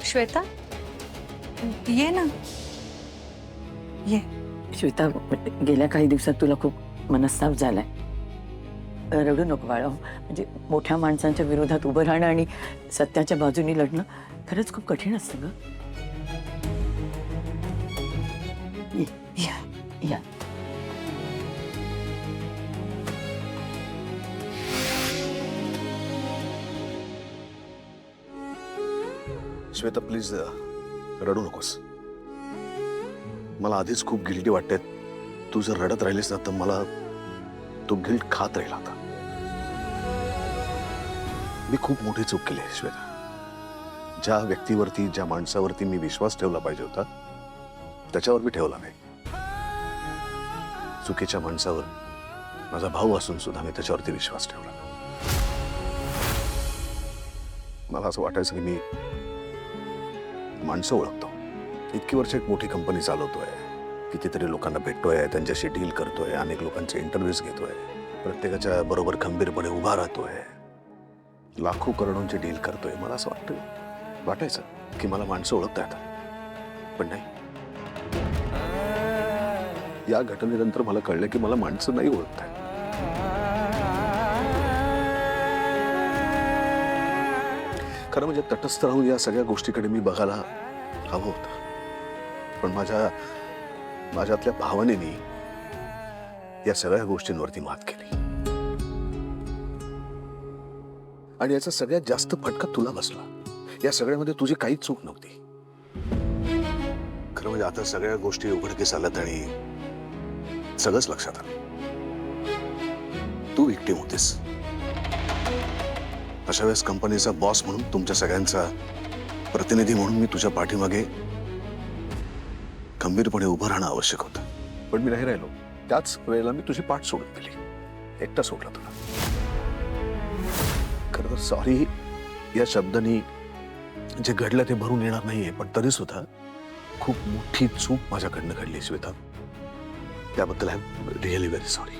श्वेता, ये ना, ये. श्वेता, गेल्या काही दिवसात तुला खूप मनस्ताप झालाय. रडू नको बाळा. म्हणजे मोठ्या माणसांच्या विरोधात उभं राहणं आणि सत्याच्या बाजूनी लढणं खरंच खूप कठीण असतं ग. या या. श्वेता प्लीज रडू नकोस. मला आधीच खूप गिल्टी वाटते. तू जर रडत राहिलीस ना तर मला तो गिल्ट खात राहील. आता मी खूप मोठी चूक केली आहे श्वेता. ज्या व्यक्तीवरती, ज्या माणसावरती मी विश्वास ठेवला पाहिजे होता त्याच्यावर मी ठेवला नाही. चुकीच्या माणसावर, माझा भाऊ असून सुद्धा मी त्याच्यावरती विश्वास ठेवला. मला असं वाटायचं की मी माणसं ओळखतो. इतकी वर्ष एक मोठी कंपनी चालवतोय, कितीतरी लोकांना भेटतोय, त्यांच्याशी डील करतोय, अनेक लोकांचे इंटरव्ह्यूज घेतोय, प्रत्येकाच्या बरोबर खंबीरपणे उभा राहतोय, लाखो करोडोंची डील करतोय. मला असं वाटायचं की मला माणसं ओळखता येतात, पण नाही. या घटनेनंतर मला कळलं की मला माणसं नाही ओळखता येत. खरं म्हणजे तटस्थ राहून या सगळ्या गोष्टीकडे मी बघायला हवं होतं, पण माझ्यातल्या भावनेनी या सगळ्या गोष्टींवरती मात केली. आणि याचा सगळ्यात जास्त फटका तुला बसला. या सगळ्यामध्ये तुझी काहीच चूक नव्हती. खरं म्हणजे आता सगळ्या गोष्टी उघडकीस आल्यात आणि सगळंच लक्षात आलं. तू विक्टिम होतीस. अशा वेळेस कंपनीचा बॉस म्हणून, तुमच्या सगळ्यांचा प्रतिनिधी म्हणून मी तुझ्या पाठीमागे खंबीरपणे उभं राहणं आवश्यक होतं, पण मी नाही राहिलो. त्याच वेळेला मी तुझी पाठ सोडून दिली, एकटा सोडला तुला. खरं तर सॉरी या शब्दांनी जे घडलं ते भरून येणार नाहीये, पण तरी सुद्धा खूप मोठी चूक माझ्याकडनं घडली श्वेता. त्याबद्दल I am really very sorry.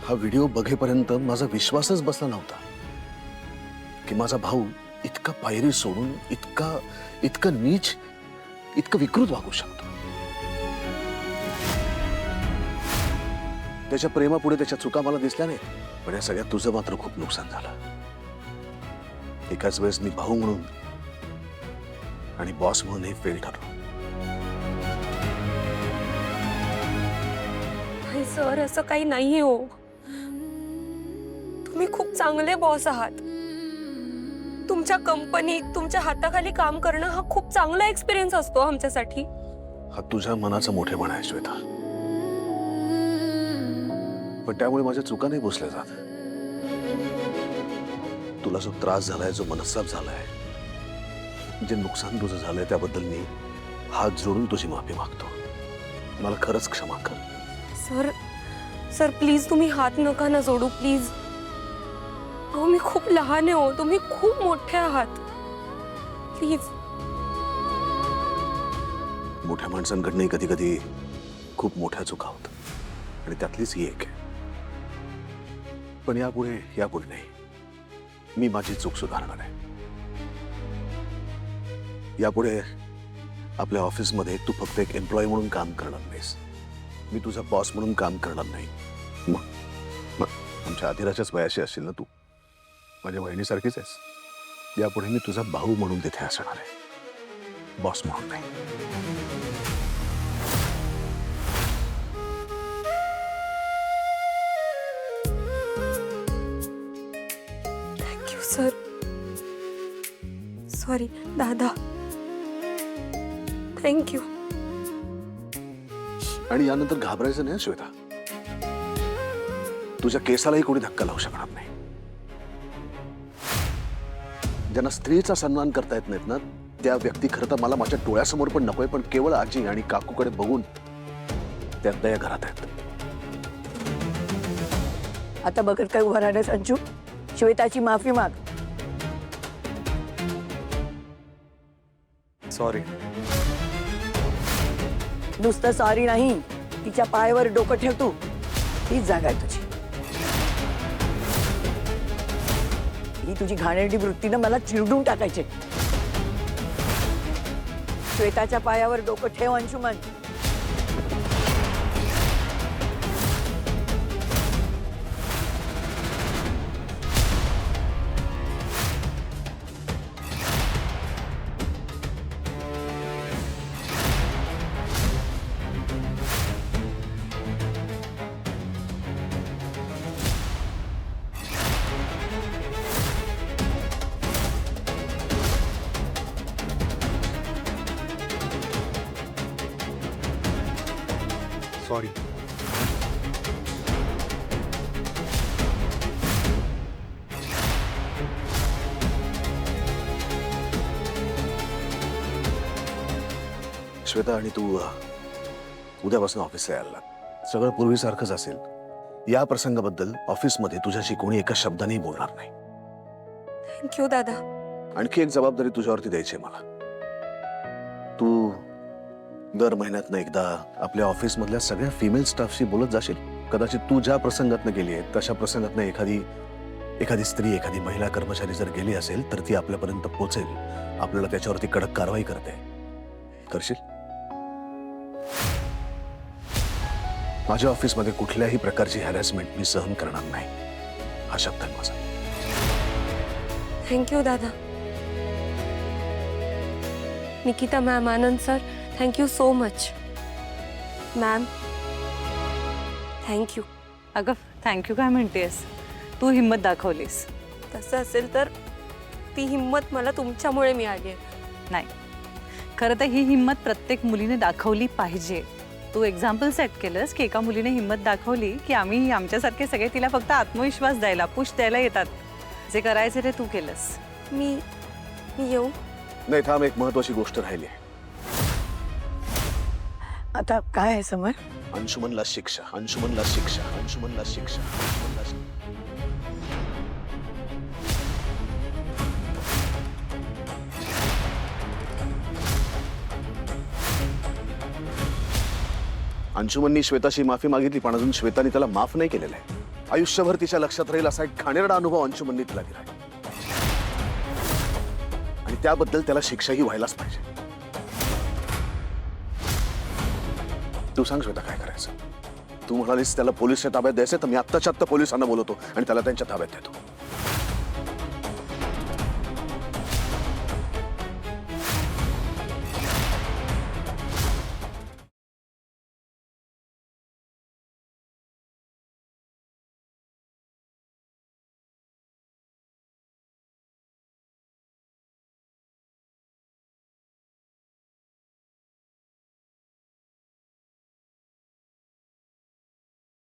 हा व्हिडिओ बघेपर्यंत माझा विश्वासच बसला नव्हता की माझा भाऊ इतका पायरी सोडून इतकं नीच, इतकं विकृत वागू शकतो. त्याच्या प्रेमापुढे त्याच्या चुका मला दिसल्या नाही, पण या सगळ्यात तुझं मात्र खूप नुकसान झालं. एकाच वेळेस मी भाऊ म्हणून आणि बॉस म्हणून हे फेल ठरलो. सर, असं काही नाही हो. तुम्ही खूप चांगले बॉस आहात. तुमच्या कंपनीत तुमच्या हाताखाली काम करणं हा खूप चांगला एक्सपिरियन्स असतो आमच्यासाठी. हा तुझ्या मनाचा मोठेपणा आहे श्वेता, पण त्यामुळे माझ्या चुका नाही पुसल्या जात. तुला जो त्रास झालाय, जो मनस्ताप झालाय, जे नुकसान तुझं झालंय त्याबद्दल मी हात जोडून तुझी माफी मागतो. मला खरंच क्षमा कर. सर प्लीज तुम्ही हात नका ना जोडू, प्लीज. अहो, मी खूप लहान आहे हो, तुम्ही खूप मोठे आहात. प्लीज. मोठ्या माणसांकडनंही कधी कधी खूप मोठ्या चुका होतात आणि त्यातलीच ही एक आहे. पण यापुढे नाही. मी माझी चूक सुधारणार आहे. यापुढे आपल्या ऑफिसमध्ये तू फक्त एक एम्प्लॉई म्हणून काम करणार नाहीस. मी तुझा बॉस म्हणून काम करणार नाही. मग आमच्या आधीराच्याच वयाशी असशील ना तू. माझ्या बहिणीसारखीच आहेस. यापुढे मी तुझा भाऊ म्हणून तिथे असणार आहे, बॉस म्हणून नाही. Thank you sir. सॉरी दादा. थँक्यू. आणि यानंतर घाबरायचं नाही श्वेता. तुझ्या केसालाही कोणी धक्का लावू शकणार नाही. ज्यांना स्त्रीचा सन्मान करता येत नाहीत ना, त्या व्यक्ती खरं तर मला माझ्या डोळ्यासमोर पण नकोय, पण केवळ आजी आणि काकूकडे बघून त्या दया घरात आहेत. आता बघत काय उभा राहण्यास अंशू, श्वेताची माफी माग. सॉरी. नुसतं सॉरी नाही, तिच्या पायावर डोकं ठेव. तू तीच जागा आहे तुझी. ही तुझी घाणेरडी वृत्तीनं मला चिरडून टाकायचे. श्वेताच्या पायावर डोकं ठेव अंशुमन. सॉरी. श्वेता, आणि तू उद्यापासून ऑफिसला यायला लाग. सगळं पूर्वीसारखंच असेल. या प्रसंगाबद्दल ऑफिसमध्ये तुझ्याशी कोणी एका शब्दानेही बोलणार नाही. थँक्यू दादा. आणखी एक जबाबदारी तुझ्यावरती द्यायची आहे मला. तू दर महिन्यातनं एकदा आपल्या ऑफिसमधल्या सगळ्या फिमेल स्टाफशी बोलत जाशील. कदाचित तू ज्या प्रसंगातनं गेली आहे तशा प्रसंगातनं एखादी स्त्री, एखादी महिला कर्मचारी जर गेली असेल तर ती आपल्यापर्यंत पोहोचेल. आपल्याला त्याच्यावरती कडक कारवाई करते. करशील? माझ्या ऑफिसमध्ये कुठल्याही प्रकारची हॅरॅसमेंट मी सहन करणार नाही, हा शब्द आहे माझा. थँक्यू दादा. Nikita ma'am, Anand sir, thank you so much. Ma'am, thank you. अगं थँक्यू काय म्हणतेस? तू हिंमत दाखवलीस. तसं असेल तर ती हिंमत मला तुमच्यामुळे मिळाली आहे. नाही, खरं तर ही हिंमत प्रत्येक मुलीने दाखवली पाहिजे. तू एक्झाम्पल सेट केलंस की एका मुलीने हिंमत दाखवली की आम्ही आमच्यासारखे सगळे तिला फक्त आत्मविश्वास द्यायला, पुश द्यायला येतात. जे करायचे ते तू केलंस. मी येऊ? नाही, थांब, एक महत्वाची गोष्ट राहिली आहे. आता काय आहे समर? अंशुमनला शिक्षा, अंशुमनला शिक्षा, अंशुमनला शिक्षा, अंशुमनला शिक्षा. अंशुमननी श्वेताशी माफी मागितली, पण अजून श्वेताने त्याला माफ नाही केलेलं आहे. आयुष्यभर तिच्या लक्षात राहील असा एक घाणेरडा अनुभव अंशुमननी तिला दिलाय, आणि त्याबद्दल त्याला शिक्षाही व्हायलाच पाहिजे. तू सांग श्वेता, काय करायचं? तू म्हणालीस त्याला पोलिसच्या ताब्यात द्यायचं, तर मी आत्ताच्या आत्ता पोलिसांना बोलवतो आणि त्याला त्यांच्या ताब्यात देतो.